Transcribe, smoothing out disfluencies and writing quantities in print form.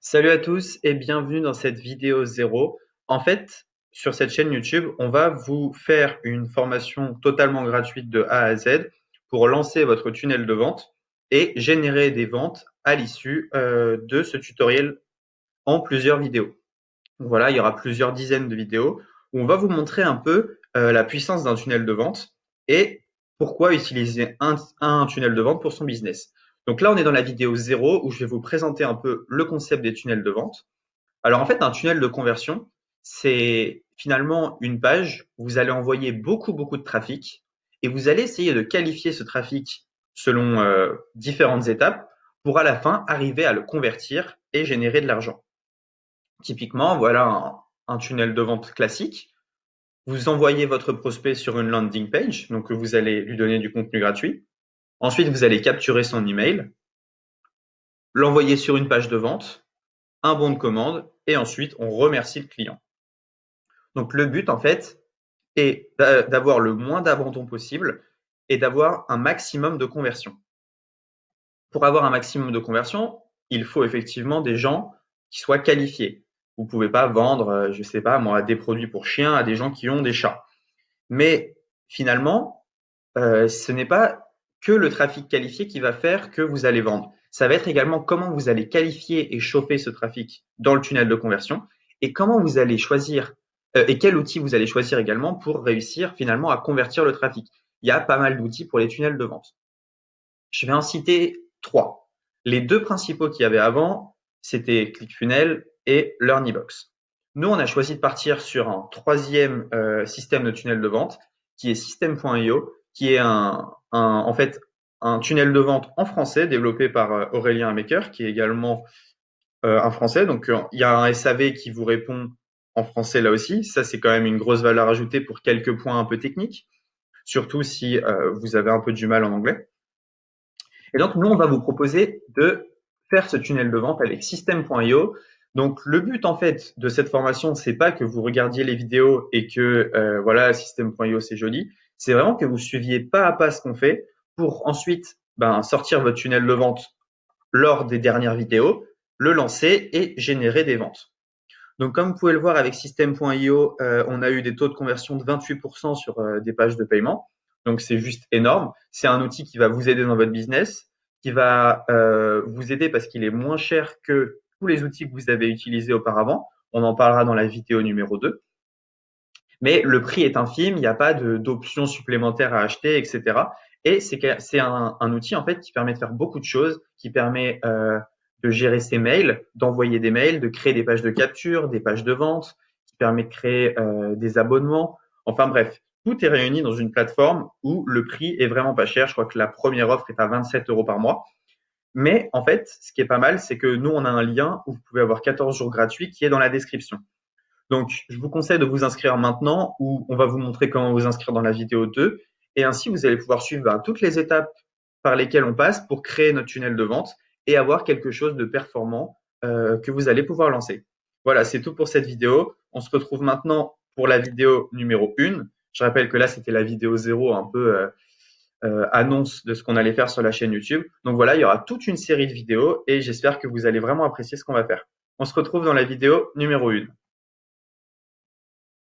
Salut à tous et bienvenue dans cette vidéo zéro. En fait, sur cette chaîne YouTube, on va vous faire une formation totalement gratuite de A à Z pour lancer votre tunnel de vente et générer des ventes à l'issue de ce tutoriel en plusieurs vidéos. Donc voilà, il y aura plusieurs dizaines de vidéos où on va vous montrer un peu la puissance d'un tunnel de vente et pourquoi utiliser un tunnel de vente pour son business. Donc là, on est dans la vidéo zéro où je vais vous présenter un peu le concept des tunnels de vente. Alors en fait, un tunnel de conversion, c'est finalement une page où vous allez envoyer beaucoup de trafic et vous allez essayer de qualifier ce trafic selon différentes étapes pour à la fin arriver à le convertir et générer de l'argent. Typiquement, voilà un tunnel de vente classique. Vous envoyez votre prospect sur une landing page, donc vous allez lui donner du contenu gratuit. Ensuite, vous allez capturer son email, l'envoyer sur une page de vente, un bon de commande, et ensuite on remercie le client. Donc le but en fait est d'avoir le moins d'abandon possible et d'avoir un maximum de conversion. Pour avoir un maximum de conversion, il faut effectivement des gens qui soient qualifiés. Vous ne pouvez pas vendre, je ne sais pas moi, des produits pour chiens à des gens qui ont des chats. Mais finalement, ce n'est pas que le trafic qualifié qui va faire que vous allez vendre. Ça va être également comment vous allez qualifier et chauffer ce trafic dans le tunnel de conversion et comment vous allez choisir et quel outil vous allez choisir également pour réussir finalement à convertir le trafic. Il y a pas mal d'outils pour les tunnels de vente. Je vais en citer trois. Les deux principaux qu'il y avait avant, c'était ClickFunnels et LearnyBox. Nous, on a choisi de partir sur un troisième système de tunnel de vente qui est System.io, qui est en fait un tunnel de vente en français développé par Aurélien Maker, qui est également un français. Donc, il y a un SAV qui vous répond en français là aussi. Ça, c'est quand même une grosse valeur ajoutée pour quelques points un peu techniques, surtout si vous avez un peu du mal en anglais. Et donc, nous, on va vous proposer de faire ce tunnel de vente avec System.io. Donc, le but, en fait, de cette formation, c'est pas que vous regardiez les vidéos et que, voilà, System.io, c'est joli. C'est vraiment que vous suiviez pas à pas ce qu'on fait pour ensuite, sortir votre tunnel de vente lors des dernières vidéos, le lancer et générer des ventes. Donc, comme vous pouvez le voir avec System.io, on a eu des taux de conversion de 28% sur des pages de paiement. Donc, c'est juste énorme. C'est un outil qui va vous aider dans votre business, qui va vous aider parce qu'il est moins cher que tous les outils que vous avez utilisés auparavant. On en parlera dans la vidéo numéro 2. Mais le prix est infime, il n'y a pas d'options supplémentaires à acheter, etc. Et c'est un outil en fait qui permet de faire beaucoup de choses, qui permet de gérer ses mails, d'envoyer des mails, de créer des pages de capture, des pages de vente, qui permet de créer des abonnements. Enfin bref, tout est réuni dans une plateforme où le prix est vraiment pas cher. Je crois que la première offre est à 27 euros par mois. Mais en fait, ce qui est pas mal, c'est que nous, on a un lien où vous pouvez avoir 14 jours gratuits qui est dans la description. Donc, je vous conseille de vous inscrire maintenant où on va vous montrer comment vous inscrire dans la vidéo 2. Et ainsi, vous allez pouvoir suivre toutes les étapes par lesquelles on passe pour créer notre tunnel de vente et avoir quelque chose de performant que vous allez pouvoir lancer. Voilà, c'est tout pour cette vidéo. On se retrouve maintenant pour la vidéo numéro 1. Je rappelle que là, c'était la vidéo 0, un peu annonce de ce qu'on allait faire sur la chaîne YouTube. Donc voilà, il y aura toute une série de vidéos et j'espère que vous allez vraiment apprécier ce qu'on va faire. On se retrouve dans la vidéo numéro 1.